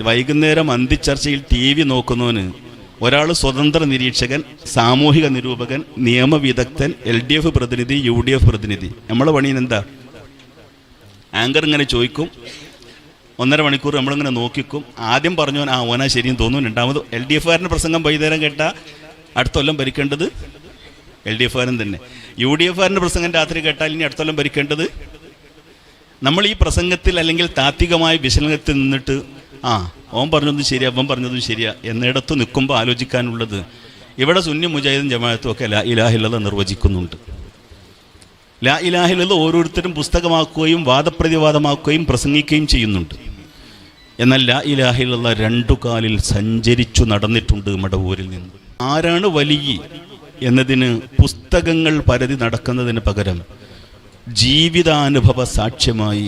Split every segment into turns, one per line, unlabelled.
വൈകുന്നേരം അന്തിച്ചർച്ചയിൽ TV നോക്കുന്നവന് ഒരാൾ സ്വതന്ത്ര നിരീക്ഷകൻ, സാമൂഹിക നിരൂപകൻ, നിയമവിദഗ്ധൻ, LDF പ്രതിനിധി, UDF പ്രതിനിധി. നമ്മളെ പണിയിൽ എന്താ? ആങ്കർ ഇങ്ങനെ ചോദിക്കും, 1.5 മണിക്കൂർ നമ്മളിങ്ങനെ നോക്കിക്കും. ആദ്യം പറഞ്ഞവൻ ഓനാ ശരിയും തോന്നുന്നു. രണ്ടാമത് LDF-കാരൻ്റെ പ്രസംഗം വൈകുന്നേരം കേട്ടാൽ അടുത്ത കൊല്ലം ഭരിക്കേണ്ടത് LDF-കാരൻ തന്നെ. UDF-കാരൻ്റെ പ്രസംഗം രാത്രി കേട്ടാൽ ഇനി അടുത്ത കൊല്ലം ഭരിക്കേണ്ടത്. നമ്മൾ ഈ പ്രസംഗത്തിൽ അല്ലെങ്കിൽ താത്വികമായ വിശകലനത്തിൽ നിന്നിട്ട് ഓൻ പറഞ്ഞതും ശരിയാ, അവൻ പറഞ്ഞതും ശരിയാ എന്നിടത്ത് നിൽക്കുമ്പോൾ ആലോചിക്കാനുള്ളത്, ഇവിടെ സുന്നി മുജാഹിദും ജമാഅത്തും ഒക്കെ ലാ ഇലാഹ ഇല്ലല്ലാഹ് നിർവചിക്കുന്നുണ്ട്. ലാ ഇലാഹ ഇല്ലല്ലാഹ് ഓരോരുത്തരും പുസ്തകമാക്കുകയും വാദപ്രതിവാദമാക്കുകയും പ്രസംഗിക്കുകയും ചെയ്യുന്നുണ്ട്. എന്നാൽ ലാ ഇലാഹ ഇല്ലല്ലാഹ് 2 കാലിൽ സഞ്ചരിച്ചു നടന്നിട്ടുണ്ട് മടവൂരിൽ നിന്ന്. ആരാണ് വലിയ എന്നതിന് പുസ്തകങ്ങൾ പരതി നടക്കുന്നതിന് പകരം ജീവിതാനുഭവ സാക്ഷ്യമായി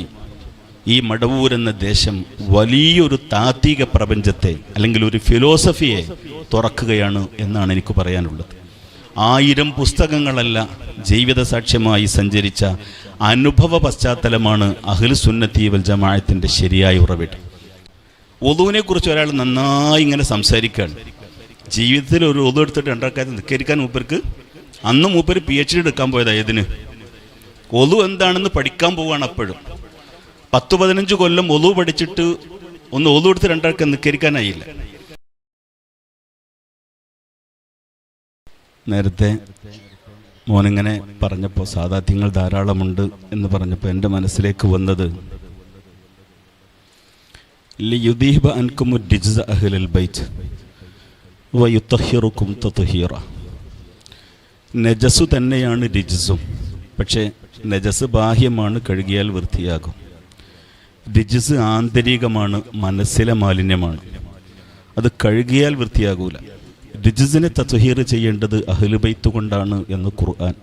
ഈ മടവൂർ എന്ന ദേശം വലിയൊരു താത്വിക പ്രപഞ്ചത്തെ അല്ലെങ്കിൽ ഒരു ഫിലോസഫിയെ തുറക്കുകയാണ് എന്നാണ് എനിക്ക് പറയാനുള്ളത്. 1000 പുസ്തകങ്ങളല്ല, ജീവിത സാക്ഷ്യമായി സഞ്ചരിച്ച അനുഭവ പശ്ചാത്തലമാണ് അഹ്ലു സുന്നത്തി വൽ ജമാഅത്തിന്റെ ശരിയായ ഉറവിടം. വുദൂവിനെ കുറിച്ച് ഒരാൾ നന്നായി ഇങ്ങനെ സംസാരിക്കുകയാണ്. ജീവിതത്തിൽ ഒരു വുദൂ എടുത്തിട്ട് 2 റക്അത്ത് നിസ്കരിക്കാൻ മൂപ്പർക്ക് അന്ന് മൂപ്പര് PhD എടുക്കാൻ പോയതാ. ഏതിന്? വുദൂ എന്താണെന്ന് പഠിക്കാൻ പോവുകയാണ്. അപ്പോഴും 10-15 കൊല്ലം വുദൂ പഠിച്ചിട്ട് ഒന്ന് വുദൂ എടുത്ത് 2 റക്അത്ത് നിസ്കരിക്കാനായില്ല. നേരത്തെ മോനിങ്ങനെ പറഞ്ഞപ്പോൾ സാദാത്യങ്ങൾ ധാരാളമുണ്ട് എന്ന് പറഞ്ഞപ്പോൾ എൻ്റെ മനസ്സിലേക്ക് വന്നത് ലിയുദീബ അൻകും രിജ്സ അഹ്ലൽ ബൈത്ത് വയുത്തഹിറുക്കും തത്ഹീറ. നജസ് തന്നെയാണ് രിജ്സും, പക്ഷേ നജസ് ബാഹ്യമാണ്, കഴുകിയാൽ വൃത്തിയാകും. രിജ്സ് ആന്തരികമാണ്, മനസ്സിലെ മാലിന്യമാണ്, അത് കഴുകിയാൽ വൃത്തിയാകൂല. രിജ്സിനെ തത്ഹീർ ചെയ്യേണ്ടത് അഹ്ലു ബൈത്ത് കൊണ്ടാണ് എന്ന് ഖുർആൻ.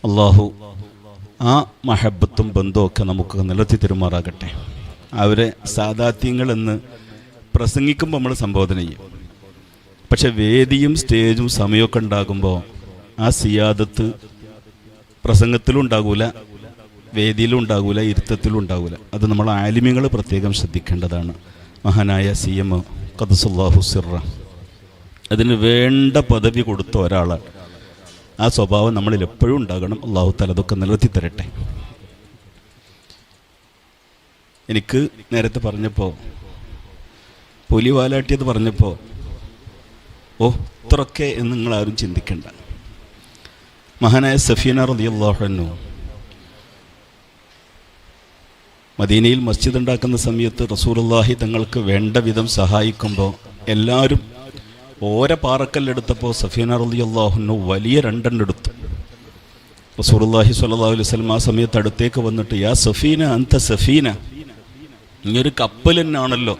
അള്ളാഹു ആ മഹബത്തും ബന്ധമൊക്കെ നമുക്ക് നിലത്തി തരുമാറാകട്ടെ. അവരെ സാദാത്യങ്ങൾ എന്ന് പ്രസംഗിക്കുമ്പോൾ നമ്മൾ സംബോധന ചെയ്യും. പക്ഷെ വേദിയും സ്റ്റേജും സമയമൊക്കെ ഉണ്ടാകുമ്പോൾ ആ സിയാദത്ത് പ്രസംഗത്തിലും ഉണ്ടാകൂല, വേദിയിലും ഉണ്ടാകൂല, ഇരുത്തത്തിലും ഉണ്ടാകൂല. അത് നമ്മൾ ആലിമ്യങ്ങൾ പ്രത്യേകം ശ്രദ്ധിക്കേണ്ടതാണ്. മഹാനായ CM ഖദ്ദസല്ലാഹു സിർറ അതിന് വേണ്ട പദവി കൊടുത്ത ഒരാളാണ്. ആ സ്വഭാവം നമ്മളിൽ എപ്പോഴും ഉണ്ടാകണം. അള്ളാഹു തആല അതൊക്കെ നിലനിർത്തി തരട്ടെ. എനിക്ക് നേരത്തെ പറഞ്ഞപ്പോൾ പുലി വാലാട്ടിയത് പറഞ്ഞപ്പോൾ ഇത്രയൊക്കെ എന്ന് നിങ്ങളാരും ചിന്തിക്കേണ്ട. മഹാനായ സഫീന റളിയല്ലാഹു അൻഹു മദീനയിൽ മസ്ജിദ് ഉണ്ടാക്കുന്ന സമയത്ത് റസൂലുള്ളാഹി തങ്ങൾക്ക് വേണ്ട വിധം സഹായിക്കുമ്പോൾ എല്ലാവരും ഓരോ പാറക്കല്ലെടുത്തപ്പോൾ സഫീന റളിയല്ലാഹു അൻഹു വലിയ 2 എടുത്തു. റസൂലുള്ളാഹി സ്വല്ലല്ലാഹു അലൈഹി വസല്ലം ആ സമയത്ത് അടുത്തേക്ക് വന്നിട്ട്, യാ സഫീന അൻത സഫീന, ഇനിയൊരു കപ്പൽ തന്നെയാണല്ലോ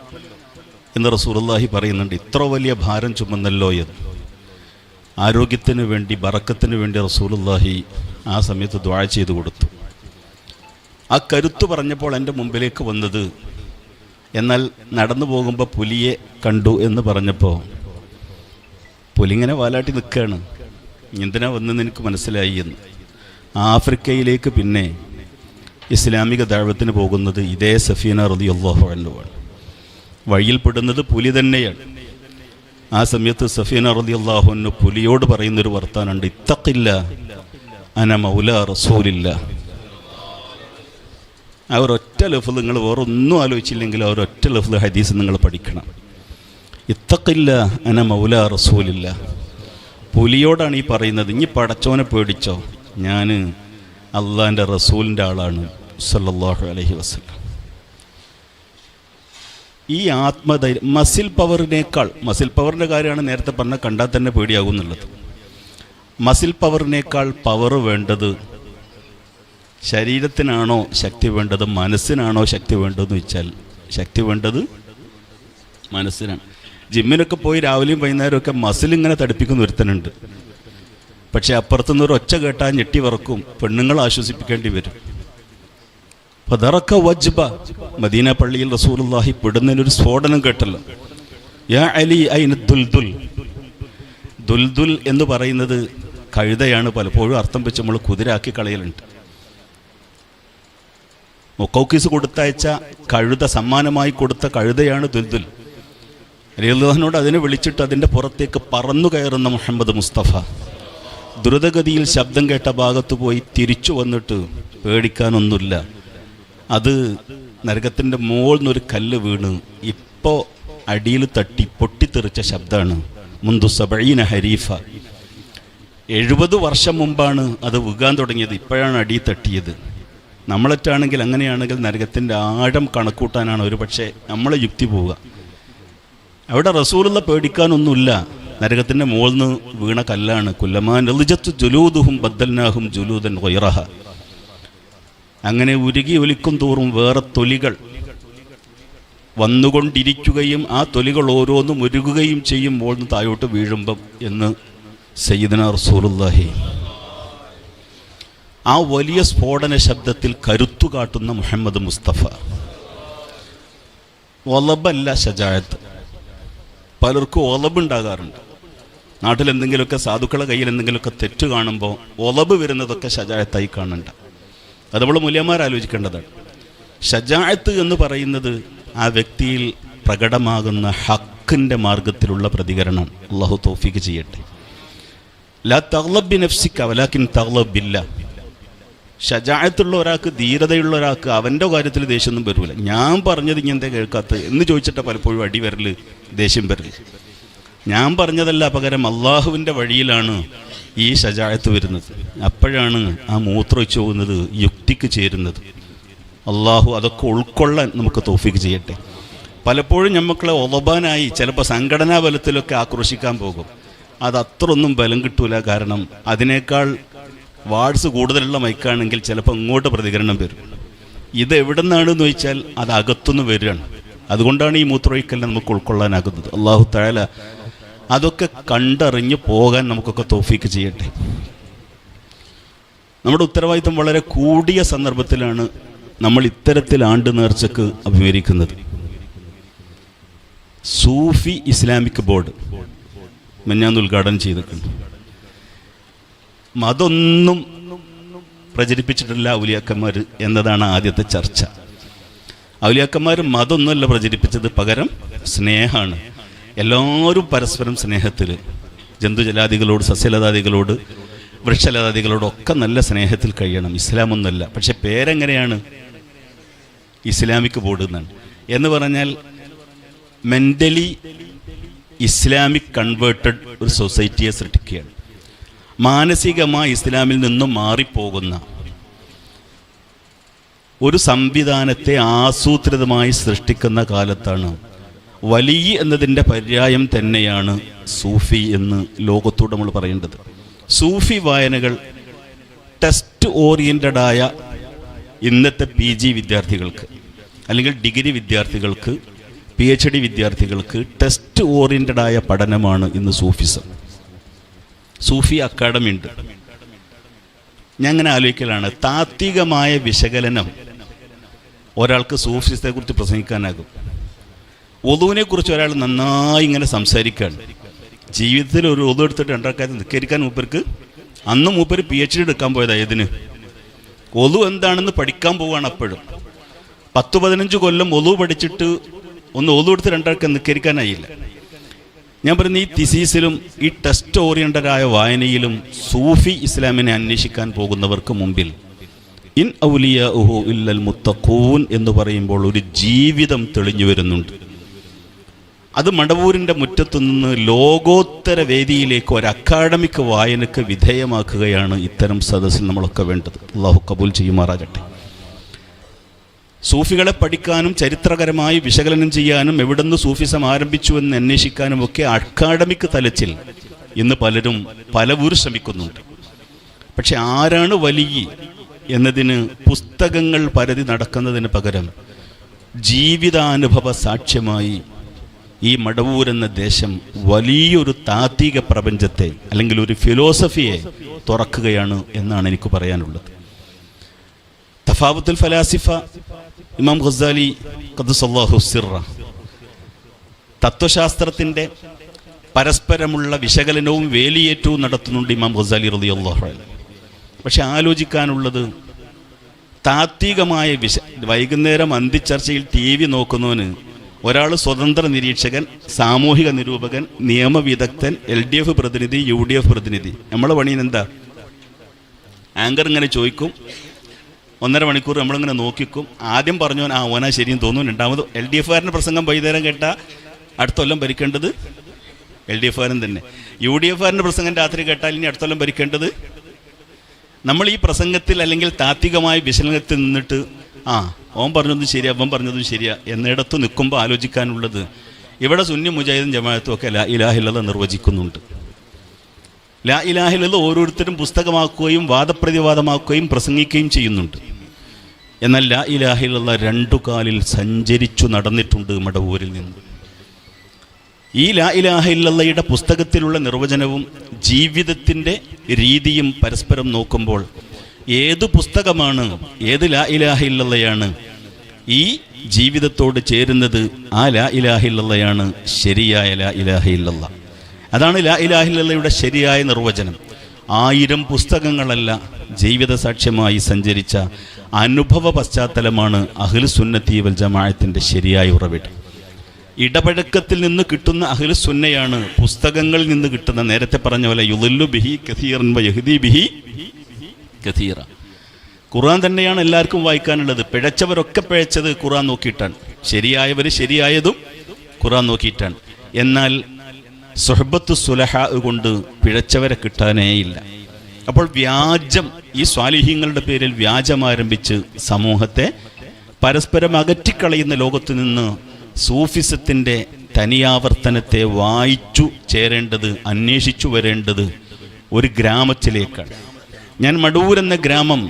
എന്ന് റസൂലുള്ളാഹി പറയുന്നുണ്ട്. ഇത്ര വലിയ ഭാരം ചുമന്നല്ലോ എന്ന്. ആരോഗ്യത്തിന് വേണ്ടി, ബറക്കത്തിന് വേണ്ടി റസൂലുള്ളാഹി ആ സമയത്ത് ദുആ ചെയ്തു കൊടുത്തു. ആ കരുത്ത് പറഞ്ഞപ്പോൾ എൻ്റെ മുമ്പിലേക്ക് വന്നത്, എന്നാൽ നടന്നു പോകുമ്പോൾ പുലിയെ കണ്ടു എന്ന് പറഞ്ഞപ്പോൾ പുലി ഇങ്ങനെ വാലാട്ടി നിൽക്കുകയാണ്. എന്തിനാ വന്നെന്ന് എനിക്ക് മനസ്സിലായി എന്ന്. ആഫ്രിക്കയിലേക്ക് പിന്നെ ഇസ്ലാമിക ദഅവത്തിന് പോകുന്നത് ഇതേ സഫീന റളിയല്ലാഹു അൻഹുവാണ്. വഴിയിൽപ്പെടുന്നത് പുലി തന്നെയാണ്. ആ സമയത്ത് സഫീന റളിയല്ലാഹു അൻഹു പുലിയോട് പറയുന്നൊരു വർത്താനുണ്ട്, ഇത്തഖില്ല അന മൗലാ റസൂലില്ല. ആ ഒരൊറ്റ ലഫ്ള് നിങ്ങൾ വേറെ ഒന്നും ആലോചിച്ചില്ലെങ്കിൽ ആ ഒരൊറ്റ ലഫ്ള് ഹദീസ് നിങ്ങൾ പഠിക്കണം. ഇത്തഖില്ല അന മൗലാ റസൂലില്ല. പുലിയോടാണ് ഈ പറയുന്നത്. ഇനി പടച്ചോനെ പേടിച്ചോ, ഞാൻ അള്ളാൻ്റെ റസൂലിൻ്റെ ആളാണ് സല്ലല്ലാഹു അലൈഹി വസല്ലം. ഈ ആത്മധൈര്യം മസിൽ പവറിൻ്റെ കാര്യമാണ് നേരത്തെ പറഞ്ഞ, കണ്ടാൽ തന്നെ പേടിയാകും എന്നുള്ളത്. മസിൽ പവറിനേക്കാൾ പവർ വേണ്ടത് ശരീരത്തിനാണോ ശക്തി വേണ്ടത്, മനസ്സിനാണോ ശക്തി വേണ്ടതെന്ന് വെച്ചാൽ ശക്തി വേണ്ടത് മനസ്സിനാണ്. ജിമ്മിനൊക്കെ പോയി രാവിലെയും വൈകുന്നേരവും ഒക്കെ മസിൽ ഇങ്ങനെ തടിപ്പിക്കുന്ന ഒരുത്തനുണ്ട്. പക്ഷെ അപ്പുറത്തുനിന്ന് ഒരു ഒച്ച കേട്ടാൽ ഞെട്ടി വറക്കും, പെണ്ണുങ്ങൾ ആശ്വസിപ്പിക്കേണ്ടി വരും. മദീന പള്ളിയിൽ റസൂലുള്ളാഹി പെടുന്നതിനൊരു സ്ഫോടനം കേട്ടല്ലോ. യാ അലി ഐന ദുൽദുൽ. ദുൽദുൽ എന്ന് പറയുന്നത് കഴുതയാണ്. പലപ്പോഴും അർത്ഥം വെച്ച് നമ്മൾ കുതിരാക്കി കളയലുണ്ട്. മുക്കൗക്കീസ് കൊടുത്തയച്ച കഴുത, സമ്മാനമായി കൊടുത്ത കഴുതയാണ് ദുൽദുൽ. റളിയല്ലാഹുവിനോട് അതിനെ വിളിച്ചിട്ട് അതിൻ്റെ പുറത്തേക്ക് പറന്നു കയറുന്ന മുഹമ്മദ് മുസ്തഫ ദ്രുതഗതിയിൽ ശബ്ദം കേട്ട ഭാഗത്ത് പോയി തിരിച്ചു വന്നിട്ട് പേടിക്കാനൊന്നുമില്ല, അത് നരകത്തിൻ്റെ മുകളിൽ നിന്നൊരു കല്ല് വീണ് ഇപ്പോൾ അടിയിൽ തട്ടി പൊട്ടിത്തെറിച്ച ശബ്ദമാണ്. മുന്തു സബഈന ഹരീഫ, 70 വർഷം മുമ്പാണ് അത് വീകാൻ തുടങ്ങിയത്, ഇപ്പോഴാണ് അടി തട്ടിയത്. നമ്മളൊറ്റാണെങ്കിൽ അങ്ങനെയാണെങ്കിൽ നരകത്തിൻ്റെ ആഴം കണക്കൂട്ടാനാണ് ഒരു പക്ഷേ നമ്മളെ യുക്തി പോവുക. അവിടെ റസൂലുള്ള പേടിക്കാനൊന്നുമില്ല, നരകത്തിൻ്റെ മുകളിൽ നിന്ന് വീണ കല്ലാണ്. കുല്ലമാൻ എളിജത്ത് ജുലൂദുഹും ബദ്ദൽനാഹും ജുലൂദൻ ഗൈറഹ. അങ്ങനെ ഉരുകി ഒലിക്കും തോറും വേറെ തൊലികൾ വന്നുകൊണ്ടിരിക്കുകയും ആ തൊലികൾ ഓരോന്നും ഉരുകുകയും ചെയ്യും മുകളിൽ നിന്ന് താഴോട്ട് വീഴുമ്പം എന്ന് സയ്യിദുനാ റസൂലുള്ളാഹി. ആ വലിയ സ്ഫോടന ശബ്ദത്തിൽ കരുത്തു കാട്ടുന്ന മുഹമ്മദ് മുസ്തഫ. ഒലബല്ല ഷജാഅത്ത്. പലർക്കും ഒലബുണ്ടാകാറുണ്ട്. നാട്ടിലെന്തെങ്കിലുമൊക്കെ സാധുക്കളുടെ കയ്യിൽ എന്തെങ്കിലുമൊക്കെ തെറ്റ് കാണുമ്പോൾ ഒലബ് വരുന്നതൊക്കെ ഷജാഅത്തായി കാണണ്ട. അത് നമ്മൾ മൂല്യന്മാർ ആലോചിക്കേണ്ടതാണ്. ഷജാഅത്ത് എന്ന് പറയുന്നത് ആ വ്യക്തിയിൽ പ്രകടമാകുന്ന ഹക്കിൻ്റെ മാർഗത്തിലുള്ള പ്രതികരണം. അല്ലാഹു തൗഫീഖ് ചെയ്യട്ടെ. ലാ തഗ്ലബ് ബിനഫ്സിക വലാകിൻ തഗ്ലബ് ബില്ലാഹ്. ഷജാഅത്തുള്ള ഒരാൾക്ക്, ധീരതയുള്ള ഒരാൾക്ക് അവൻ്റെ കാര്യത്തിൽ ദേഷ്യമൊന്നും വരില്ല. ഞാൻ പറഞ്ഞത് ഇങ്ങനത്തെ കേൾക്കാത്ത എന്ന് ചോദിച്ചിട്ട് പലപ്പോഴും അടി വരൽ, ദേഷ്യം വരൽ. ഞാൻ പറഞ്ഞതല്ല, പകരം അള്ളാഹുവിൻ്റെ വഴിയിലാണ് ഈ ഷജാഅത്ത് വരുന്നത്. അപ്പോഴാണ് ആ മൂത്രമൊഴിച്ചു പോകുന്നത് യുക്തിക്ക് ചേരുന്നത്. അള്ളാഹു അതൊക്കെ ഉൾക്കൊള്ളാൻ നമുക്ക് തൗഫീഖ് ചെയ്യട്ടെ. പലപ്പോഴും നമുക്കുള്ള ഒലബാനായി ചിലപ്പോൾ സംഘടനാ ബലത്തിലൊക്കെ ആക്രോശിക്കാൻ പോകും. അത് അത്ര ഒന്നും ബലം കിട്ടൂല. കാരണം അതിനേക്കാൾ വാട്സ് കൂടുതലുള്ള മൈക്കാണെങ്കിൽ ചിലപ്പോൾ ഇങ്ങോട്ട് പ്രതികരണം വരും. ഇത് എവിടെ നിന്നാണെന്ന് ചോദിച്ചാൽ അത് അകത്തുനിന്ന് വരികയാണ്. അതുകൊണ്ടാണ് ഈ മൂത്രമൊഴിക്കലിനെ നമുക്ക് ഉൾക്കൊള്ളാനാകുന്നത്. അല്ലാഹു തആല അതൊക്കെ കണ്ടറിഞ്ഞ് പോകാൻ നമുക്കൊക്കെ തൗഫീഖ് ചെയ്യട്ടെ. നമ്മുടെ ഉത്തരവാദിത്വം വളരെ കൂടിയ സന്ദർഭത്തിലാണ് നമ്മൾ ഇത്തരത്തിൽ ആണ്ട് നേർച്ചക്ക് അഭിമുഖീകരിക്കുന്നത്. സൂഫി ഇസ്ലാമിക് ബോർഡ് മിഞ്ഞാന്ന് ഉദ്ഘാടനം ചെയ്തിട്ടുണ്ട്. മതൊന്നും പ്രചരിപ്പിച്ചിട്ടില്ല ഔലിയാക്കന്മാർ എന്നതാണ് ആദ്യത്തെ ചർച്ച. ഔലിയാക്കന്മാർ മതൊന്നുമല്ല പ്രചരിപ്പിച്ചത്, പകരം സ്നേഹമാണ്. എല്ലാവരും പരസ്പരം സ്നേഹത്തിൽ, ജന്തുജലാദികളോട്, സസ്യലതാദികളോട്, വൃക്ഷലതാദികളോടൊക്കെ നല്ല സ്നേഹത്തിൽ കഴിയണം. ഇസ്ലാമൊന്നുമല്ല. പക്ഷെ പേരെങ്ങനെയാണ്? ഇസ്ലാമിക് ബോർഡ് എന്നാണ്. എന്ന് പറഞ്ഞാൽ മെൻ്റലി ഇസ്ലാമിക് കൺവേർട്ടഡ് ഒരു സൊസൈറ്റിയെ സൃഷ്ടിക്കുകയാണ്. മാനസികമായി ഇസ്ലാമിൽ നിന്നും മാറിപ്പോകുന്ന ഒരു സംവിധാനത്തെ ആസൂത്രിതമായി സൃഷ്ടിക്കുന്ന കാലത്താണ്. വലിയ എന്നതിൻ്റെ പര്യായം തന്നെയാണ് സൂഫി എന്ന് ലോകത്തോട് നമ്മൾ പറയേണ്ടത്. സൂഫി വായനകൾ ടെസ്റ്റ് ഓറിയൻറ്റഡായ ഇന്നത്തെ PG വിദ്യാർത്ഥികൾക്ക്, അല്ലെങ്കിൽ ഡിഗ്രി വിദ്യാർത്ഥികൾക്ക്, PhD വിദ്യാർത്ഥികൾക്ക് ടെസ്റ്റ് ഓറിയൻറ്റഡായ പഠനമാണ് ഇന്ന് സൂഫിസം. സൂഫി അക്കാഡമി ഉണ്ട്. ഞാൻ അങ്ങനെ ആലോചിക്കലാണ്, താത്വികമായ വിശകലനം ഒരാൾക്ക് സൂഫിസത്തെക്കുറിച്ച് പ്രസംഗിക്കാനാകും. ഒളുവിനെ കുറിച്ച് ഒരാൾ നന്നായി ഇങ്ങനെ സംസാരിക്കുകയാണ്. ജീവിതത്തിൽ ഒരു ഒളു എടുത്തിട്ട് 2 റക്അത്ത് നിസ്കരിക്കാൻ മൂപ്പർക്ക്, അന്ന് മൂപ്പര് PhD എടുക്കാൻ പോയതാണ്. ഏതിന്? ഒളു എന്താണെന്ന് പഠിക്കാൻ പോവുകയാണ്. അപ്പോഴും 10-15 കൊല്ലം ഒളു പഠിച്ചിട്ട് ഒന്ന് ഒളു എടുത്ത് 2 റക്അത്ത് നിസ്കരിക്കാനായില്ല. ഞാൻ പറയുന്ന ഈ തിസീസിലും ഈ ടെസ്റ്റ് ഓറിയൻറ്റഡായ വായനയിലും സൂഫി ഇസ്ലാമിനെ അന്വേഷിക്കാൻ പോകുന്നവർക്ക് മുമ്പിൽ ഇൻ ഔലിയാഉഹു ഇല്ലൽ മുത്തഖൂൻ എന്ന് പറയുമ്പോൾ ഒരു ജീവിതം തെളിഞ്ഞു വരുന്നുണ്ട്. അത് മടവൂരിൻ്റെ മുറ്റത്തുനിന്ന് ലോകോത്തര വേദിയിലേക്ക് ഒരു അക്കാഡമിക് വായനക്ക് വിധേയമാക്കുകയാണ് ഇത്തരം സദസ്സിൽ നമ്മളൊക്കെ വേണ്ടത്. അല്ലാഹു കബൂൽ ചെയ്യുമാറാകട്ടെ. സൂഫികളെ പഠിക്കാനും ചരിത്രപരമായി വിശകലനം ചെയ്യാനും എവിടുന്ന് സൂഫിസം ആരംഭിച്ചു എന്ന് അന്വേഷിക്കാനും ഒക്കെ അക്കാഡമിക് തലത്തിൽ ഇന്ന് പലരും പലവൂര് ശ്രമിക്കുന്നുണ്ട്. പക്ഷെ ആരാണ് വലിയ എന്നതിന് പുസ്തകങ്ങൾ പരതി നടക്കുന്നതിന് പകരം ജീവിതാനുഭവ സാക്ഷ്യമായി ഈ മടവൂരെന്ന ദേശം വലിയൊരു താത്വിക പ്രപഞ്ചത്തെ, അല്ലെങ്കിൽ ഒരു ഫിലോസഫിയെ തുറക്കുകയാണ് എന്നാണ് എനിക്ക് പറയാനുള്ളത്. തഫാവുത്തുൽ ഫലാസിഫ ഇമാം ഖസാലി ഖദ്ദസല്ലാഹു സിർറ തത്വശാസ്ത്രത്തിൻ്റെ പരസ്പരമുള്ള വിശകലനവും വേലിയേറ്റവും നടത്തുന്നുണ്ട് ഇമാം ഖസാലി റളിയല്ലാഹു അൻഹു. പക്ഷെ ആലോചിക്കാനുള്ളത്, താത്വികമായ വൈകുന്നേരം അന്തിച്ചർച്ചയിൽ TV നോക്കുന്നവന് ഒരാൾ സ്വതന്ത്ര നിരീക്ഷകൻ, സാമൂഹിക നിരൂപകൻ, നിയമവിദഗ്ധൻ, LDF പ്രതിനിധി, UDF പ്രതിനിധി. നമ്മളെ പണിയിൽ എന്താ? ആങ്കർ ഇങ്ങനെ ചോദിക്കും, 1.5 മണിക്കൂർ നമ്മളിങ്ങനെ നോക്കിക്കും. ആദ്യം പറഞ്ഞവൻ ഓനാ ശരിയും തോന്നും. രണ്ടാമത് LDF-കാരൻ്റെ പ്രസംഗം വൈകുന്നേരം കേട്ടാൽ അടുത്ത കൊല്ലം ഭരിക്കേണ്ടത് LDF-കാരൻ തന്നെ. UDF-കാരൻ്റെ പ്രസംഗം രാത്രി കേട്ടാൽ ഇനി അടുത്ത കൊല്ലം ഭരിക്കേണ്ടത്. നമ്മൾ ഈ പ്രസംഗത്തിൽ അല്ലെങ്കിൽ താത്വികമായ വിശകലനത്തിൽ നിന്നിട്ട് ഓൻ പറഞ്ഞതും ശരിയാ, അവൻ പറഞ്ഞതും ശരിയാ എന്നിടത്ത് നിൽക്കുമ്പോൾ ആലോചിക്കാനുള്ളത്, ഇവിടെ സുന്നി മുജാഹിദും ജമാഅത്തും ഒക്കെ ലാ ഇലാഹ ഇല്ലല്ലാഹ് നിർവചിക്കുന്നുണ്ട്. ലാ ഇലാഹ ഇല്ലല്ലാഹ് ഓരോരുത്തരും പുസ്തകമാക്കുകയും വാദപ്രതിവാദമാക്കുകയും പ്രസംഗിക്കുകയും ചെയ്യുന്നുണ്ട്. എന്നാൽ ലാ ഇലാഹ ഇല്ലല്ലാഹ് 2 കാലിൽ സഞ്ചരിച്ചു നടന്നിട്ടുണ്ട് മടവൂരിൽ നിന്ന്. ഈ ലാ ഇലാഹ ഇല്ലല്ലാഹയുടെ പുസ്തകത്തിലുള്ള നിർവചനവും ജീവിതത്തിൻ്റെ രീതിയും പരസ്പരം നോക്കുമ്പോൾ ഏത് പുസ്തകമാണ്, ഏത് ലാ ഇലാഹ ഇല്ലല്ലാഹയാണ് ഈ ജീവിതത്തോട് ചേരുന്നത്? ആ ലാ ഇലാഹ ഇല്ലല്ലാഹയാണ് ശരിയായ ലാ ഇലാഹ ഇല്ലല്ലാഹ്. അതാണ് ലാ ഇലാഹ ഇല്ലല്ലാഹയുടെ ശരിയായ നിർവചനം. 1000 പുസ്തകങ്ങളല്ല, ജീവിത സാക്ഷ്യമായി സഞ്ചരിച്ച അനുഭവ പശ്ചാത്തലമാണ് അഹ്ലുസുന്നത്തി വൽ ജമാഅത്തിൻ്റെ ശരിയായ ഉറവിടം. ഇടപഴക്കത്തിൽ നിന്ന് കിട്ടുന്ന അഹ്ലുസുന്നയാണ് പുസ്തകങ്ങളിൽ നിന്ന് കിട്ടുന്ന, നേരത്തെ പറഞ്ഞ പോലെ യുളില്ലു ബിഹി കസീറൻ വ യഹ്ദി ബിഹി കസീറ. ഖുർആൻ തന്നെയാണ് എല്ലാവർക്കും വായിക്കാനുള്ളത്. പിഴച്ചവരൊക്കെ പിഴച്ചത് ഖുർആൻ നോക്കിയിട്ടാണ്, ശരിയായവർ ശരിയായതും ഖുർആൻ നോക്കിയിട്ടാണ്. എന്നാൽ സുഹബത്തു സുലഹാ കൊണ്ട് പിഴച്ചവരെ കിട്ടാനേയില്ല. അപ്പോൾ വ്യാജം, ഈ സ്വാലിഹീങ്ങളുടെ പേരിൽ വ്യാജം ആരംഭിച്ച് സമൂഹത്തെ പരസ്പരം അകറ്റിക്കളയുന്ന ലോകത്തു നിന്ന് സൂഫിസത്തിൻ്റെ തനിയാവർത്തനത്തെ വായിച്ചു ചേരേണ്ടത്, അന്വേഷിച്ചു വരേണ്ടത് ഒരു ഗ്രാമത്തിലേക്കാണ്. ഞാൻ മടവൂർ എന്ന ഗ്രാമം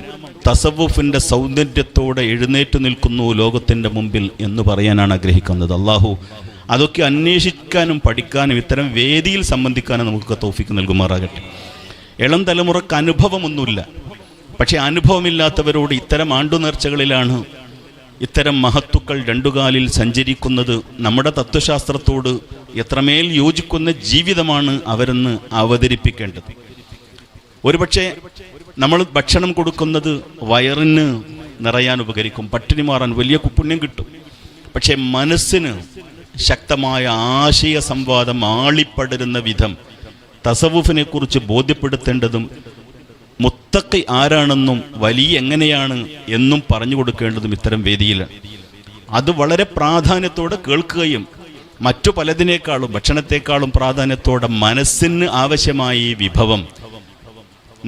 തസവുഫിൻ്റെ സൗന്ദര്യത്തോടെ എഴുന്നേറ്റ് നിൽക്കുന്നു ലോകത്തിൻ്റെ മുമ്പിൽ എന്ന് പറയാനാണ് ആഗ്രഹിക്കുന്നത്. അള്ളാഹു അതൊക്കെ അന്വേഷിക്കാനും പഠിക്കാനും ഇത്തരം വേദിയിൽ സംബന്ധിക്കാനും നമുക്ക് തൗഫീക്ക് നൽകുമാറാകട്ടെ. ഇളം തലമുറക്ക് അനുഭവമൊന്നുമില്ല, പക്ഷേ അനുഭവമില്ലാത്തവരോട് ഇത്തരം ആണ്ടുനേർച്ചകളിലാണ് ഇത്തരം മഹത്തുക്കൾ 2 കാലിൽ സഞ്ചരിക്കുന്നത്. നമ്മുടെ തത്വശാസ്ത്രത്തോട് എത്രമേൽ യോജിക്കുന്ന ജീവിതമാണ് അവരെന്ന് അവതരിപ്പിക്കേണ്ടത്. ഒരുപക്ഷെ നമ്മൾ ഭക്ഷണം കൊടുക്കുന്നത് വയറിന് നിറയാൻ ഉപകരിക്കും, പട്ടിണി മാറാൻ വലിയ പുണ്യം കിട്ടും. പക്ഷേ മനസ്സിന് ശക്തമായ ആശയ സംവാദം ആളിപ്പടരുന്ന വിധം തസവുഫിനെ കുറിച്ച് ബോധ്യപ്പെടുത്തേണ്ടതും മുത്തഖി ആരാണെന്നും വലിയ എങ്ങനെയാണ് എന്നും പറഞ്ഞു കൊടുക്കേണ്ടതും ഇത്തരം വേദിയിലാണ്. അത് വളരെ പ്രാധാന്യത്തോടെ കേൾക്കുകയും മറ്റു പലതിനേക്കാളും ഭക്ഷണത്തെക്കാളും പ്രാധാന്യത്തോടെ മനസ്സിന് ആവശ്യമായ ഈ വിഭവം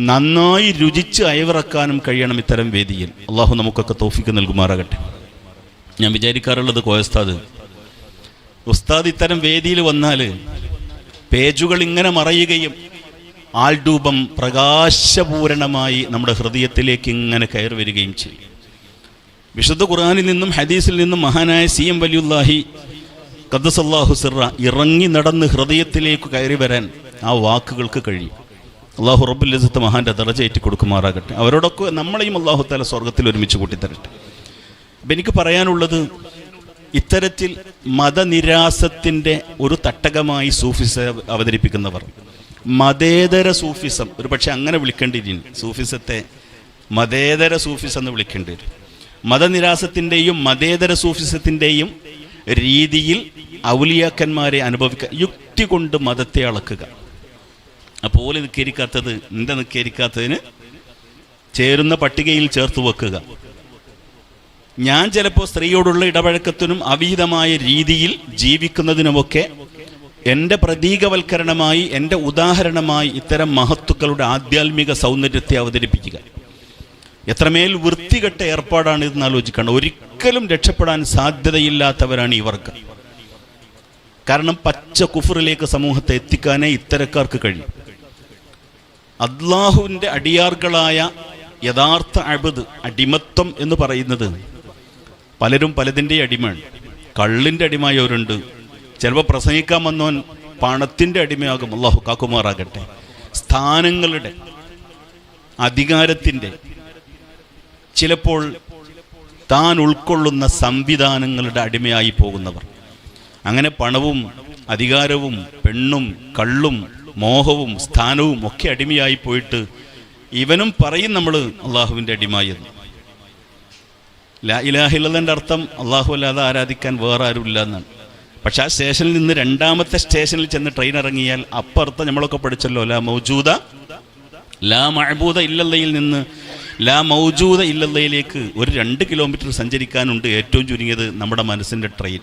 നന്നായി രുചിച്ച് അയവിറക്കാനും കഴിയണം ഇത്തരം വേദിയിൽ. അള്ളാഹു നമുക്കൊക്കെ തൗഫീക്ക് നൽകുമാറാകട്ടെ. ഞാൻ വിചാരിക്കാറുള്ളത്, ഉസ്താദ് ഇത്തരം വേദിയിൽ വന്നാൽ പേജുകൾ ഇങ്ങനെ മറയുകയും ആൾരൂപം പ്രകാശപൂരണമായി നമ്മുടെ ഹൃദയത്തിലേക്ക് ഇങ്ങനെ കയറി വരികയും ചെയ്യും. വിശുദ്ധ ഖുർആനിൽ നിന്നും ഹദീസിൽ നിന്നും മഹാനായ CM വലിയുല്ലാഹി ഖദ്ദസല്ലാഹു സിർറ ഇറങ്ങി നടന്ന് ഹൃദയത്തിലേക്ക് കയറി വരാൻ ആ വാക്കുകൾക്ക് കഴിയും. അള്ളാഹു റബ്ബുൽ ഇസ്സത്ത് മഹാൻ്റെ ദറജ ഏറ്റി കൊടുക്കുമാറാകട്ടെ. അവരോടൊക്കെ നമ്മളെയും അള്ളാഹു തആല സ്വർഗത്തിൽ ഒരുമിച്ച് കൂട്ടിത്തരട്ടെ. അപ്പം എനിക്ക് പറയാനുള്ളത്, ഇത്തരത്തിൽ മതനിരാസത്തിൻ്റെ ഒരു തട്ടകമായി സൂഫിസം അവതരിപ്പിക്കുന്നവർ, മതേതര സൂഫിസം, ഒരു പക്ഷെ അങ്ങനെ വിളിക്കേണ്ടിയിരിക്കും, സൂഫിസത്തെ മതേതര സൂഫിസം എന്ന് വിളിക്കേണ്ടി വരും. മതനിരാസത്തിൻ്റെയും മതേതര സൂഫിസത്തിൻ്റെയും രീതിയിൽ ഔലിയാക്കന്മാരെ അനുഭവിക്കുക, യുക്തി കൊണ്ട് മതത്തെ അളക്കുക. അപ്പോൾ നിസ്കരിക്കാത്തത് എൻ്റെ നിസ്കരിക്കാത്തതിന് ചേരുന്ന പട്ടികയിൽ ചേർത്ത് വെക്കുക. ഞാൻ ചിലപ്പോൾ സ്ത്രീയോടുള്ള ഇടപഴക്കത്തിനും അവിഹിതമായ രീതിയിൽ ജീവിക്കുന്നതിനുമൊക്കെ എൻ്റെ പ്രതീകവൽക്കരണമായി, എൻ്റെ ഉദാഹരണമായി ഇത്തരം മഹത്തുക്കളുടെ ആധ്യാത്മിക സൗന്ദര്യത്തെ അവതരിപ്പിക്കുക. എത്രമേൽ വൃത്തികെട്ട ഏർപ്പാടാണ് ഇതെന്ന് ആലോചിക്കണം. ഒരിക്കലും രക്ഷപ്പെടാൻ സാധ്യതയില്ലാത്തവരാണ് ഇവർക്ക്. കാരണം പച്ച കുഫറിലേക്ക് സമൂഹത്തെ എത്തിക്കാനേ ഇത്തരക്കാർക്ക് കഴിയും. അല്ലാഹുവിൻ്റെ അടിയാറുകളായ യഥാർത്ഥ അബ്ദ്, അടിമത്വം എന്ന് പറയുന്നത് പലരും പലതിൻ്റെ അടിമയാണ്. കള്ളിൻ്റെ അടിമയായവരുണ്ട്, ചിലപ്പോൾ പ്രസംഗിക്കാൻ വന്നവൻ പണത്തിൻ്റെ അടിമയാകും. അല്ലാഹു കാക്കുമാറാകട്ടെ. സ്ഥാനങ്ങളുടെ, അധികാരത്തിൻ്റെ, ചിലപ്പോൾ താൻ ഉൾക്കൊള്ളുന്ന സംവിധാനങ്ങളുടെ അടിമയായി പോകുന്നവർ. അങ്ങനെ പണവും അധികാരവും പെണ്ണും കള്ളും മോഹവും സ്ഥാനവും ഒക്കെ അടിമയായി പോയിട്ട് ഇവനും പറയും നമ്മൾ അള്ളാഹുവിൻ്റെ അടിമയെന്ന്. ലാ ഇലാഹ ഇല്ലല്ലാഹിന്റെ അർത്ഥം അള്ളാഹു അല്ലാതെ ആരാധിക്കാൻ വേറെ ആരുമില്ല എന്നാണ്. പക്ഷെ ആ സ്റ്റേഷനിൽ നിന്ന് രണ്ടാമത്തെ സ്റ്റേഷനിൽ ചെന്ന് ട്രെയിൻ ഇറങ്ങിയാൽ അപ്പുറത്ത് നമ്മളൊക്കെ പഠിച്ചല്ലോ, ലാ മൗജൂദ ലാ മഅബൂദ ഇല്ലല്ലയിൽ നിന്ന് ലാ മൗജൂദ ഇല്ലല്ലയിലേക്ക് ഒരു 2 കിലോമീറ്റർ സഞ്ചരിക്കാനുണ്ട് ഏറ്റവും ചുരുങ്ങിയത് നമ്മുടെ മനസ്സിൻ്റെ ട്രെയിൻ.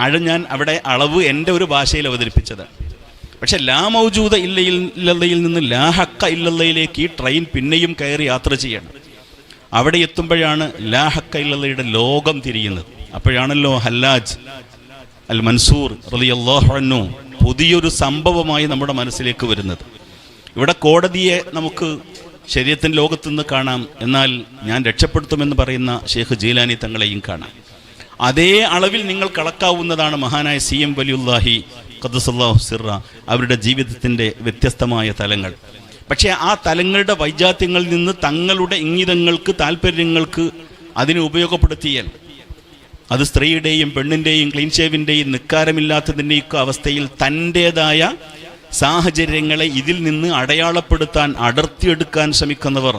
ആഴം ഞാൻ അവിടെ അളവ് എൻ്റെ ഒരു ഭാഷയിൽ അവതരിപ്പിച്ചതാണ്. പക്ഷെ ലാ മൗജൂദ ഇല്ലല്ലയിൽ നിന്ന് ലാ ഹക്ക ഇല്ലല്ലയിലേക്ക് ഈ ട്രെയിൻ പിന്നെയും കയറി യാത്ര ചെയ്യണം. അവിടെ എത്തുമ്പോഴാണ് ലാ ഹക്ക ഇല്ലല്ലയുടെ ലോകം തിരിയുന്നത്. അപ്പോഴാണല്ലോ ഹല്ലാജ് അൽ മൻസൂർ റളിയല്ലാഹു അൻഹു പുതിയൊരു സംഭവമായി നമ്മുടെ മനസ്സിലേക്ക് വരുന്നത്. ഇവിടെ കോടതിയെ നമുക്ക് ശരീഅത്തിന്റെ ലോകത്തുനിന്ന് കാണാം, എന്നാൽ ഞാൻ രക്ഷപ്പെടുത്തുമെന്ന് പറയുന്ന ഷെയ്ഖ് ജീലാനി തങ്ങളെയും കാണാം. അതേ അളവിൽ നിങ്ങൾ കളക്കാവുന്നതാണ് മഹാനായ CM വലിയുല്ലാഹി ഖദ്ദസല്ലാഹു സിർറ അവരുടെ ജീവിതത്തിൻ്റെ വ്യത്യസ്തമായ തലങ്ങൾ. പക്ഷേ ആ തലങ്ങളുടെ വൈജാത്യങ്ങളിൽ നിന്ന് തങ്ങളുടെ ഇംഗിതങ്ങൾക്ക്, താല്പര്യങ്ങൾക്ക് അതിനെ ഉപയോഗപ്പെടുത്തിയാൽ അത് സ്ത്രീയുടെയും പെണ്ണിൻ്റെയും ക്ലീൻ ഷേവിൻ്റെയും നിക്കാരമില്ലാത്തതിൻ്റെയൊക്കെ അവസ്ഥയിൽ തൻ്റേതായ സാഹചര്യങ്ങളെ ഇതിൽ നിന്ന് അടയാളപ്പെടുത്താൻ, അടർത്തിയെടുക്കാൻ ശ്രമിക്കുന്നവർ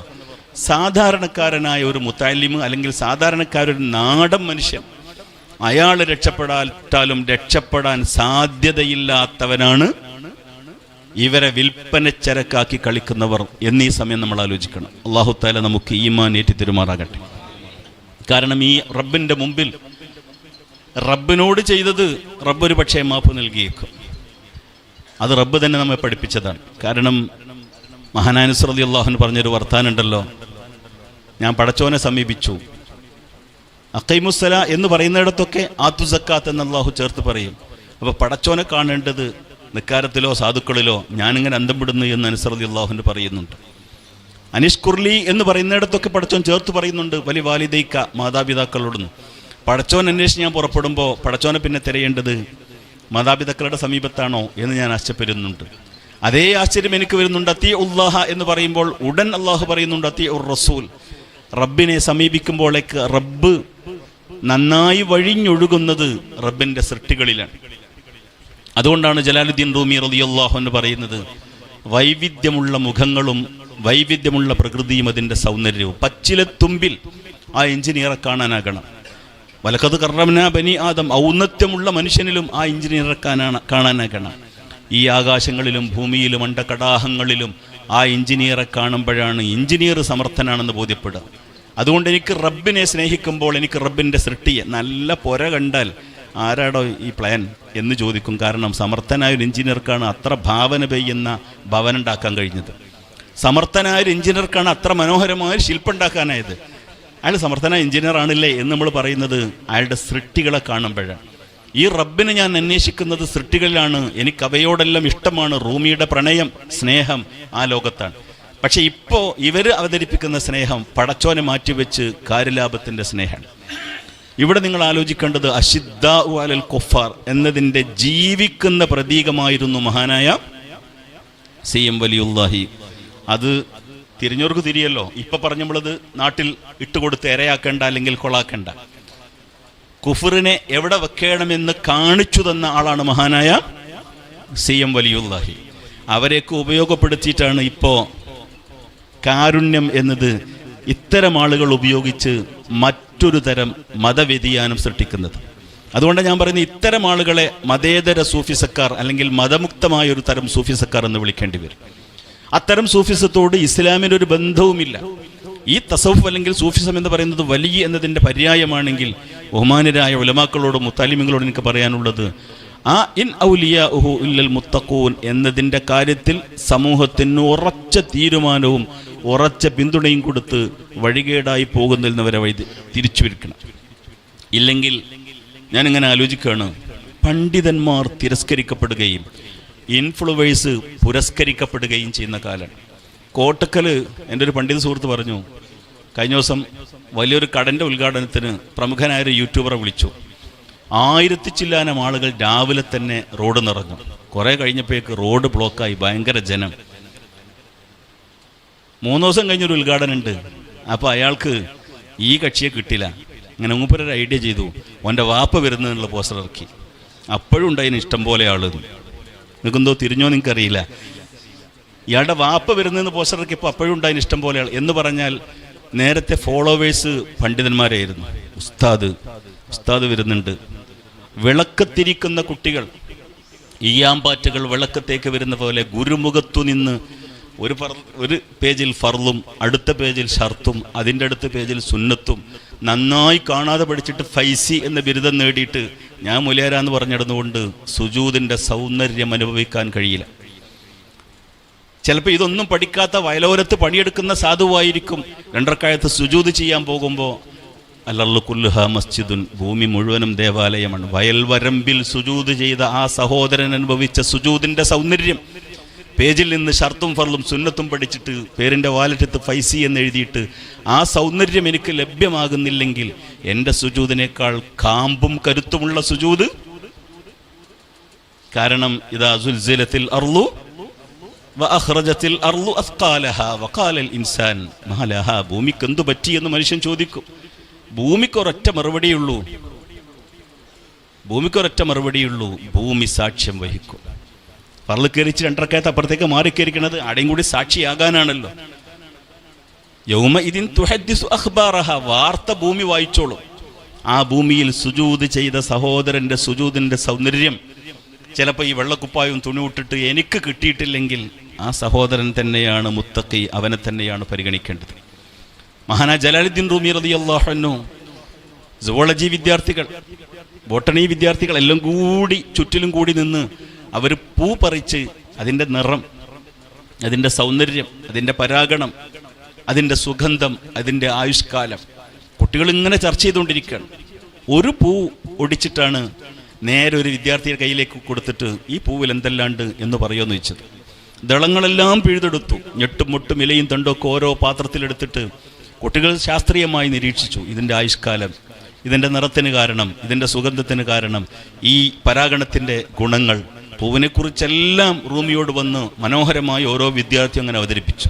സാധാരണക്കാരനായ ഒരു മുത്തഅല്ലിം അല്ലെങ്കിൽ സാധാരണക്കാരൊരു നാടൻ മനുഷ്യൻ, അയാൾ രക്ഷപ്പെടാറ്റാലും രക്ഷപ്പെടാൻ സാധ്യതയില്ലാത്തവനാണ് ഇവരെ വിൽപ്പനച്ചരക്കാക്കി കളിക്കുന്നവർ എന്നീ സമയം നമ്മൾ ആലോചിക്കണം. അല്ലാഹു തആല നമുക്ക് ഈമാൻ ഏറ്റിത്തരുമാറാകട്ടെ. കാരണം ഈ റബ്ബിൻ്റെ മുമ്പിൽ റബ്ബിനോട് ചെയ്തത് റബ്ബ് ഒരു പക്ഷേ മാപ്പ് നൽകിയേക്കും. അത് റബ്ബ് തന്നെ നമ്മെ പഠിപ്പിച്ചതാണ്. കാരണം മഹാനായ അനസ് റളിയല്ലാഹു അൻഹു പറഞ്ഞൊരു വർത്താനുണ്ടല്ലോ, ഞാൻ പടച്ചോനെ സമീപിച്ചു. അഖീമുസ്സലാ എന്ന് പറയുന്നിടത്തൊക്കെ ആത്തു സക്കാത്ത് എന്ന് അല്ലാഹു ചേർത്ത് പറയും. അപ്പോൾ പടച്ചോനെ കാണേണ്ടത് നിക്കാരത്തിലോ സാധുക്കളിലോ ഞാനിങ്ങനെ അന്തം വിടുന്നു എന്ന് അനസ് റളിയല്ലാഹു അൻഹു പറയുന്നുണ്ട്. അനിഷ്കുർലി എന്ന് പറയുന്നിടത്തൊക്കെ പടച്ചോൻ ചേർത്ത് പറയുന്നുണ്ട്, വലി വാലിദൈക്ക മാതാപിതാക്കളോടൊന്നും. പടച്ചോൻ അന്വേഷിച്ച് ഞാൻ പുറപ്പെടുമ്പോൾ പടച്ചോനെ പിന്നെ തിരയേണ്ടത് മാതാപിതാക്കളുടെ സമീപത്താണോ എന്ന് ഞാൻ ആശ്ചര്യപ്പെടുന്നുണ്ട്. അതേ ആശ്ചര്യം എനിക്ക് വരുന്നുണ്ട്. അത്തി ഉല്ലാഹ എന്ന് പറയുമ്പോൾ ഉടൻ അള്ളാഹു പറയുന്നുണ്ട് അത്തി ഉർ റസൂൽ. റബ്ബിനെ സമീപിക്കുമ്പോഴേക്ക് റബ്ബ് നന്നായി വഴിഞ്ഞൊഴുകുന്നത് റബ്ബിൻ്റെ സൃഷ്ടികളിലാണ്. അതുകൊണ്ടാണ് ജലാലുദ്ദീൻ റൂമി റളിയല്ലാഹു അൻഹു പറയുന്നത്, വൈവിധ്യമുള്ള മുഖങ്ങളും വൈവിധ്യമുള്ള പ്രകൃതിയും അതിൻ്റെ സൗന്ദര്യവും. പച്ചിലത്തുമ്പിൽ ആ എഞ്ചിനീയറെ കാണാനാകണം. വലഖദ് കറംനാ ബനി ആദം, ഔന്നത്യമുള്ള മനുഷ്യനിലും ആ എഞ്ചിനീയറെ കാണാനാകണം. ഈ ആകാശങ്ങളിലും ഭൂമിയിലും അണ്ടകടാഹങ്ങളിലും ആ എഞ്ചിനീയറെ കാണുമ്പോഴാണ് എഞ്ചിനീയർ സമർത്ഥനാണെന്ന് ബോധ്യപ്പെടുക. അതുകൊണ്ട് എനിക്ക് റബ്ബിനെ സ്നേഹിക്കുമ്പോൾ എനിക്ക് റബ്ബിൻ്റെ സൃഷ്ടിയെ നല്ല പുര കണ്ടാൽ ആരാടോ ഈ പ്ലാൻ എന്ന് ചോദിക്കും. കാരണം സമർത്ഥനായ ഒരു എഞ്ചിനീയർക്കാണ് അത്ര ഭാവന പെയ്യുന്ന ഭവനം ഉണ്ടാക്കാൻ കഴിഞ്ഞത്. സമർത്ഥനായ ഒരു എഞ്ചിനീയർക്കാണ് അത്ര മനോഹരമായ ശില്പം ഉണ്ടാക്കാനായത്. അയാൾ സമർത്ഥനായ എഞ്ചിനീയർ ആണില്ലേ എന്ന് നമ്മൾ പറയുന്നത് അയാളുടെ സൃഷ്ടികളെ കാണുമ്പോഴാണ്. ഈ റബ്ബിനെ ഞാൻ അന്വേഷിക്കുന്നത് സൃഷ്ടികളിലാണ്. എനിക്ക് അവയോടെല്ലാം ഇഷ്ടമാണ്. റൂമിയുടെ പ്രണയം, സ്നേഹം ആ ലോകത്താണ്. പക്ഷെ ഇപ്പോൾ ഇവർ അവതരിപ്പിക്കുന്ന സ്നേഹം പടച്ചോനെ മാറ്റിവെച്ച് കാര്യലാഭത്തിൻ്റെ സ്നേഹമാണ്. ഇവിടെ നിങ്ങൾ ആലോചിക്കേണ്ടത് അശിദ്ദാഉ അലൽ കുഫാർ എന്നതിൻ്റെ ജീവിക്കുന്ന പ്രതീകമായിരുന്നു മഹാനായ CM വലിയുല്ലാഹി. അത് തിരിഞ്ഞവർക്ക് തിരിയല്ലോ. ഇപ്പം പറഞ്ഞുള്ളത് നാട്ടിൽ ഇട്ടുകൊടുത്ത് ഇരയാക്കേണ്ട, അല്ലെങ്കിൽ കൊളാക്കേണ്ട. കുഫറിനെ എവിടെ വെക്കണമെന്ന് കാണിച്ചു തന്ന ആളാണ് മഹാനായ CM വലിയുല്ലാഹി. അവരെയൊക്കെ ഉപയോഗപ്പെടുത്തിയിട്ടാണ് ഇപ്പോൾ കാരുണ്യം എന്നത് ഇത്തരം ആളുകൾ ഉപയോഗിച്ച് മറ്റൊരു തരം മതവ്യതിയാനം സൃഷ്ടിക്കുന്നത്. അതുകൊണ്ട് ഞാൻ പറയുന്നത് ഇത്തരം ആളുകളെ മതേതര സൂഫിസക്കാർ അല്ലെങ്കിൽ മതമുക്തമായ ഒരു തരം സൂഫിസക്കാർ എന്ന് വിളിക്കേണ്ടി വരും. അത്തരം സൂഫിസത്തോട് ഇസ്ലാമിനൊരു ബന്ധവുമില്ല. ഈ തസവുഫ് അല്ലെങ്കിൽ സൂഫിസം എന്ന് പറയുന്നത് വലിയ എന്നതിൻ്റെ പര്യായമാണെങ്കിൽ ബഹുമാനരായ ഉലമാക്കളോടും മുത്താലിമിങ്ങളോടും എനിക്ക് പറയാനുള്ളത് ആ ഇൻ ഔലിയാഉഹു ഇല്ലൽ മുത്തഖൂൻ എന്നതിൻ്റെ കാര്യത്തിൽ സമൂഹത്തിന് ഉറച്ച തീരുമാനവും ഉറച്ച പിന്തുണയും കൊടുത്ത് വഴികേടായി പോകുന്നതിൽ നിന്ന് വരെ തിരിച്ചു വിൽക്കണം. ഇല്ലെങ്കിൽ ഞാനിങ്ങനെ ആലോചിക്കുകയാണ്, പണ്ഡിതന്മാർ തിരസ്കരിക്കപ്പെടുകയും ഇൻഫ്ലുവേഴ്സ് പുരസ്കരിക്കപ്പെടുകയും ചെയ്യുന്ന കാലമാണ്. കോട്ടക്കൽ എൻ്റെ ഒരു പണ്ഡിത സുഹൃത്ത് പറഞ്ഞു, കഴിഞ്ഞ ദിവസം വലിയൊരു കടൻ്റെ ഉദ്ഘാടനത്തിന് പ്രമുഖനായൊരു യൂട്യൂബറെ വിളിച്ചു. 1000 ചില്ലാനം ആളുകൾ രാവിലെ തന്നെ റോഡ് നിറഞ്ഞു. കുറേ കഴിഞ്ഞപ്പോഴേക്ക് റോഡ് ബ്ലോക്കായി, ഭയങ്കര ജനം. 3 ദിവസം കഴിഞ്ഞൊരു ഉദ്ഘാടനം ഉണ്ട്. അപ്പോൾ അയാൾക്ക് ഈ കക്ഷിയെ കിട്ടില്ല. അങ്ങനെ മൂപ്പരൊരു ഐഡിയ ചെയ്തു, ഓൻ്റെ വാപ്പ വരുന്നതിനുള്ള പോസ്റ്റർ ഇറക്കി. അപ്പോഴും ഉണ്ടായിന് ഇഷ്ടം പോലെ ആൾ. നിങ്ങൾക്കെന്തോ തിരിഞ്ഞോ നിങ്ങൾക്കറിയില്ല. ഇയാളുടെ വാപ്പ വരുന്നതെന്ന് പോസ്റ്റർ ഇറക്കിയപ്പോൾ അപ്പോഴും ഉണ്ടായിന് ഇഷ്ടം പോലെ ആൾ. എന്ന് പറഞ്ഞാൽ നേരത്തെ ഫോളോവേഴ്സ് പണ്ഡിതന്മാരായിരുന്നു. ഉസ്താദ് വരുന്നുണ്ട്. വിളക്കത്തിരിക്കുന്ന കുട്ടികൾ, ഈയാമ്പാറ്റകൾ വിളക്കത്തേക്ക് വരുന്ന പോലെ ഗുരുമുഖത്തു നിന്ന് ഒരു പേജിൽ ഫർളും അടുത്ത പേജിൽ ഷർത്തും അതിൻ്റെ അടുത്ത പേജിൽ സുന്നത്തും നന്നായി കാണാതെ പഠിച്ചിട്ട് ഫൈസി എന്ന ബിരുദം നേടിയിട്ട് ഞാൻ മുലേരാന്ന് പറഞ്ഞിടുന്നുകൊണ്ട് സുജൂദിൻ്റെ സൗന്ദര്യം അനുഭവിക്കാൻ കഴിയില്ല. ചിലപ്പോൾ ഇതൊന്നും പഠിക്കാത്ത വയലോരത്ത് പണിയെടുക്കുന്ന സാധുവായിരിക്കും. 2 റക്അത്ത് സുജൂദ് ചെയ്യാൻ പോകുമ്പോൾ അല്ലല്ലു കുല്ലുഹ മസ്ജിദുൻ, ഭൂമി മുഴുവനും ദേവാലയമാണ്. വയൽവരമ്പിൽ സുജൂദ് ചെയ്ത ആ സഹോദരൻ അനുഭവിച്ച സുജൂദിൻ്റെ സൗന്ദര്യം, പേജിൽ നിന്ന് ഷർത്തും ഫർളും സുന്നത്തും പഠിച്ചിട്ട് പേരിൻ്റെ വാലറ്റത്ത് ഫൈസി എന്ന് എഴുതിയിട്ട് ആ സൗന്ദര്യം എനിക്ക് ലഭ്യമാകുന്നില്ലെങ്കിൽ എൻ്റെ സുജൂദിനേക്കാൾ കാമ്പും കരുത്തുമുള്ള സുജൂദ്. കാരണം ഇദാ സുൽസിലത്തിൽ അർളു വഅഖ്റജത്തിൽ അർളു അസ്ഖാലഹാ വഖാലൽ ഇൻസാൻ മാ ലഹാ. ഭൂമിക്ക് എന്തു പറ്റിയെന്ന് മനുഷ്യൻ ചോദിക്കും. ഭൂമിക്കൊരൊറ്റ മറുപടിയുള്ളൂ, ഭൂമി സാക്ഷ്യം വഹിക്കും. ഫർള് കയറിച്ച് 2 റക്അത്ത് അപ്പുറത്തേക്ക് മാറിക്കയറിക്കണത് ആടെയും കൂടി സാക്ഷിയാകാനാണല്ലോ. യൗമ ഇതിൻ തുഹദ്ദിസു അഖ്ബാറഹ, വാർത്ത ഭൂമി വായിച്ചോളും. ആ ഭൂമിയിൽ സുജൂദ് ചെയ്ത സഹോദരൻ്റെ സുജൂദിൻ്റെ സൗന്ദര്യം ചിലപ്പോൾ ഈ വെള്ളക്കുപ്പായും തുണി വിട്ടിട്ട് എനിക്ക് കിട്ടിയിട്ടില്ലെങ്കിൽ ആ സഹോദരൻ തന്നെയാണ് മുത്തഖി, അവനെ തന്നെയാണ് പരിഗണിക്കേണ്ടത്. മഹാനാ ജലാലുദ്ദീൻ റൂമി റളിയല്ലാഹു അൻഹു, സുവോളജി വിദ്യാർത്ഥികൾ, ബോട്ടണി വിദ്യാർത്ഥികൾ എല്ലാം കൂടി ചുറ്റിലും കൂടി നിന്ന് അവർ പൂ പറിച്ച് അതിൻ്റെ നിറം, അതിൻ്റെ സൗന്ദര്യം, അതിൻ്റെ പരാഗണം, അതിൻ്റെ സുഗന്ധം, അതിൻ്റെ ആയുഷ്കാലം കുട്ടികൾ ഇങ്ങനെ ചർച്ച ചെയ്തുകൊണ്ടിരിക്കുകയാണ്. ഒരു പൂ ഒടിച്ചിട്ടാണ് നേരെ ഒരു വിദ്യാർത്ഥിയുടെ കയ്യിലേക്ക് കൊടുത്തിട്ട് ഈ പൂവിൽ എന്തെല്ലാണ്ട് എന്ന് പറയുമെന്ന് വെച്ചത്. ദളങ്ങളെല്ലാം പിഴുതെടുത്തു. ഞെട്ടും മുട്ടും ഇലയും തണ്ടൊക്കെ ഓരോ പാത്രത്തിലെടുത്തിട്ട് കുട്ടികൾ ശാസ്ത്രീയമായി നിരീക്ഷിച്ചു. ഇതിൻ്റെ ആയുഷ്കാലം, ഇതിൻ്റെ നിറത്തിന് കാരണം, ഇതിൻ്റെ സുഗന്ധത്തിന് കാരണം, ഈ പരാഗണത്തിൻ്റെ ഗുണങ്ങൾ, പൂവിനെക്കുറിച്ചെല്ലാം റൂമിയോട് വന്ന് മനോഹരമായി ഓരോ വിദ്യാർത്ഥി അങ്ങനെ അവതരിപ്പിച്ചു.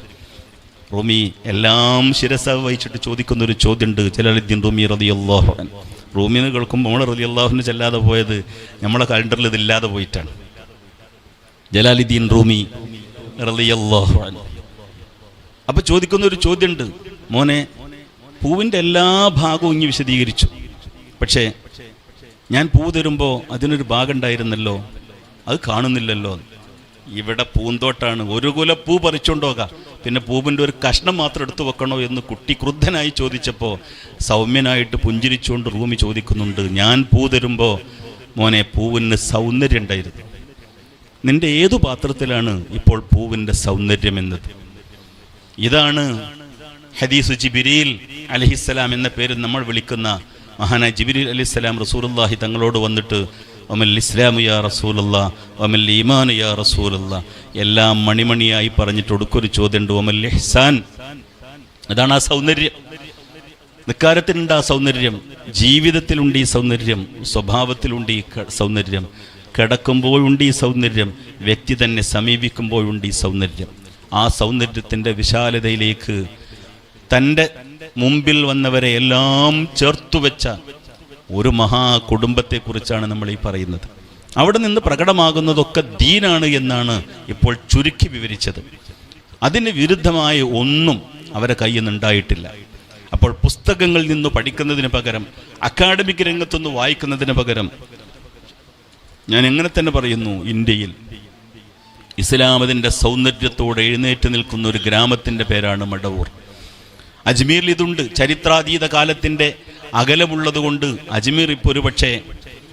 റൂമി എല്ലാം ശിരസ വഹിച്ചിട്ട് ചോദിക്കുന്നൊരു ചോദ്യമുണ്ട്. ജലാലുദ്ദീൻ റൂമി റളിയല്ലാഹു അൻഹു. റൂമിന്ന് കേൾക്കുമ്പോൾ നമ്മൾ റളിയല്ലാഹുവിന് ചെല്ലാതെ പോയത് നമ്മളെ കലണ്ടറിൽ ഇതില്ലാതെ പോയിട്ടാണ്. ജലാലുദ്ദീൻ റൂമി റളിയല്ലാഹു അൻഹു. അപ്പോൾ ചോദിക്കുന്നൊരു ചോദ്യമുണ്ട്. മോനെ, പൂവിൻ്റെ എല്ലാ ഭാഗവും ഇങ്ങ് വിശദീകരിച്ചു, പക്ഷേ ഞാൻ പൂ തരുമ്പോൾ അതിനൊരു ഭാഗം ഉണ്ടായിരുന്നല്ലോ, അത് കാണുന്നില്ലല്ലോ. ഇവിടെ പൂന്തോട്ടാണ്, ഒരു കുല പൂ പറിച്ചുകൊണ്ടോകാം, പിന്നെ പൂവിൻ്റെ ഒരു കഷ്ണം മാത്രം എടുത്തു വെക്കണോ എന്ന് കുട്ടി ക്രുദ്ധനായി ചോദിച്ചപ്പോൾ സൗമ്യനായിട്ട് പുഞ്ചിരിച്ചുകൊണ്ട് റൂമി ചോദിക്കുന്നുണ്ട്, ഞാൻ പൂ തരുമ്പോൾ മോനെ പൂവിന് സൗന്ദര്യം ഉണ്ടായിരുന്നു. നിന്റെ ഏതു പാത്രത്തിലാണ് ഇപ്പോൾ പൂവിൻ്റെ സൗന്ദര്യം എന്നത്? ഇതാണ് ഹദീസ് ജിബ്രീൽ അലൈഹിസ്സലാം എന്ന പേരിൽ നമ്മൾ വിളിക്കുന്ന മഹാനായ ജിബ്രീൽ അലൈഹിസ്സലാം റസൂലുള്ളാഹി തങ്ങളോട് വന്നിട്ട് വമൽ ഇസ്ലാമു യാ റസൂലല്ലാഹ് വമൽ ഈമാനു യാ റസൂലല്ലാഹ് എല്ലാം മണിമണിയായി പറഞ്ഞിട്ട് ഒടുക്കൊരു ചോദ്യമുണ്ട്, വമൽ ഇഹ്സാൻ. അതാണ് ആ സൗന്ദര്യം. നിക്കാരത്തിനുണ്ട് ആ സൗന്ദര്യം, ജീവിതത്തിലുണ്ട് ഈ സൗന്ദര്യം, സ്വഭാവത്തിലുണ്ട് ഈ സൗന്ദര്യം, കിടക്കുമ്പോഴുണ്ട് ഈ സൗന്ദര്യം, വ്യക്തി തന്നെ സമീപിക്കുമ്പോഴുണ്ട് ഈ സൗന്ദര്യം. ആ സൗന്ദര്യത്തിൻ്റെ വിശാലതയിലേക്ക് തൻ്റെ മുമ്പിൽ വന്നവരെ എല്ലാം ചേർത്തുവെച്ച ഒരു മഹാകുടുംബത്തെക്കുറിച്ചാണ് നമ്മൾ ഈ പറയുന്നത്. അവിടെ നിന്ന് പ്രകടമാകുന്നതൊക്കെ ദീനാണ് എന്നാണ് ഇപ്പോൾ ചുരുക്കി വിവരിച്ചത്. അതിന് വിരുദ്ധമായ ഒന്നും അവരെ കയ്യിൽ നിന്നുണ്ടായിട്ടില്ല. അപ്പോൾ പുസ്തകങ്ങളിൽ നിന്ന് പഠിക്കുന്നതിന് പകരം, അക്കാഡമിക് രംഗത്തുനിന്ന് വായിക്കുന്നതിന് പകരം, ഞാൻ എങ്ങനെ തന്നെ പറയുന്നു, ഇന്ത്യയിൽ ഇസ്ലാം അതിൻ്റെ സൗന്ദര്യത്തോടെ എഴുന്നേറ്റ് നിൽക്കുന്ന ഒരു ഗ്രാമത്തിൻ്റെ പേരാണ് മടവൂർ. അജ്മീറിൽ ഇതുണ്ട്. ചരിത്രാതീത കാലത്തിൻ്റെ അകലമുള്ളതുകൊണ്ട് അജ്മീർ ഇപ്പോൾ ഒരു പക്ഷേ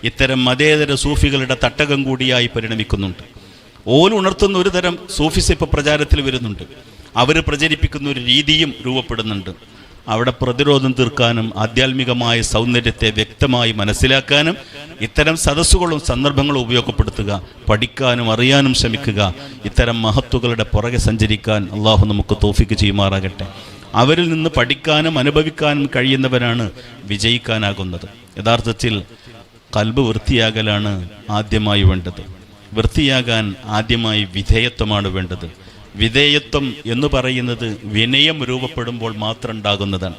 ഇത്തരം മതേതര സൂഫികളുടെ തട്ടകം കൂടിയായി പരിണമിക്കുന്നുണ്ട്. ഉണർത്തുന്ന ഒരു തരം സൂഫിസം ഇപ്പോൾ പ്രചാരത്തിൽ വരുന്നുണ്ട്. അവർ പ്രചരിപ്പിക്കുന്ന ഒരു രീതിയും രൂപപ്പെടുന്നുണ്ട്. അവിടെ പ്രതിരോധം തീർക്കാനും ആധ്യാത്മികമായ സൗന്ദര്യത്തെ വ്യക്തമായി മനസ്സിലാക്കാനും ഇത്തരം സദസ്സുകളും സന്ദർഭങ്ങളും ഉപയോഗപ്പെടുത്തുക, പഠിക്കാനും അറിയാനും ശ്രമിക്കുക. ഇത്തരം മഹത്തുക്കളുടെ പുറകെ സഞ്ചരിക്കാൻ അള്ളാഹു നമുക്ക് തൗഫീക്ക് ചെയ്യുമാറാകട്ടെ. അവരിൽ നിന്ന് പഠിക്കാനും അനുഭവിക്കാനും കഴിയുന്നവരാണ് വിജയിക്കാനാകുന്നത്. യഥാർത്ഥത്തിൽ ഖൽബ് വൃത്തിയാകലാണ് ആദ്യമായി വേണ്ടത്. വൃത്തിയാകാൻ ആദ്യമായി വിധേയത്വമാണ് വേണ്ടത്. വിധേയത്വം എന്ന് പറയുന്നത് വിനയം രൂപപ്പെടുമ്പോൾ മാത്രം ഉണ്ടാകുന്നതാണ്.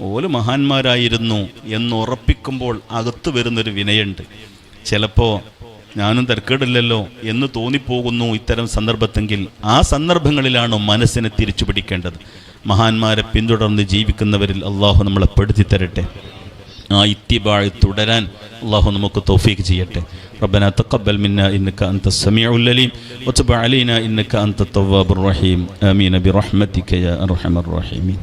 ഓല് മഹാന്മാരായിരുന്നു എന്നുറപ്പിക്കുമ്പോൾ അകത്തു വരുന്നൊരു വിനയുണ്ട്. ചിലപ്പോൾ ഞാനും തരക്കേടില്ലല്ലോ എന്ന് തോന്നിപ്പോകുന്നു ഇത്തരം സന്ദർഭത്തെങ്കിൽ ആ സന്ദർഭങ്ങളിലാണ് മനസ്സിനെ തിരിച്ചു പിടിക്കേണ്ടത്. മഹാന്മാരെ പിന്തുടർന്ന് ജീവിക്കുന്നവരിൽ അള്ളാഹു നമ്മളെ പെടുത്തി തരട്ടെ. ആ ഇത്തിബാഴ് തുടരാൻ അള്ളാഹു നമുക്ക് തൗഫീഖ് ചെയ്യട്ടെ. ربنا تقبل منا إنك أنت السميع العليم وتب علينا إنك أنت التواب الرحيم آمين برحمتك يا أرحم الراحمين.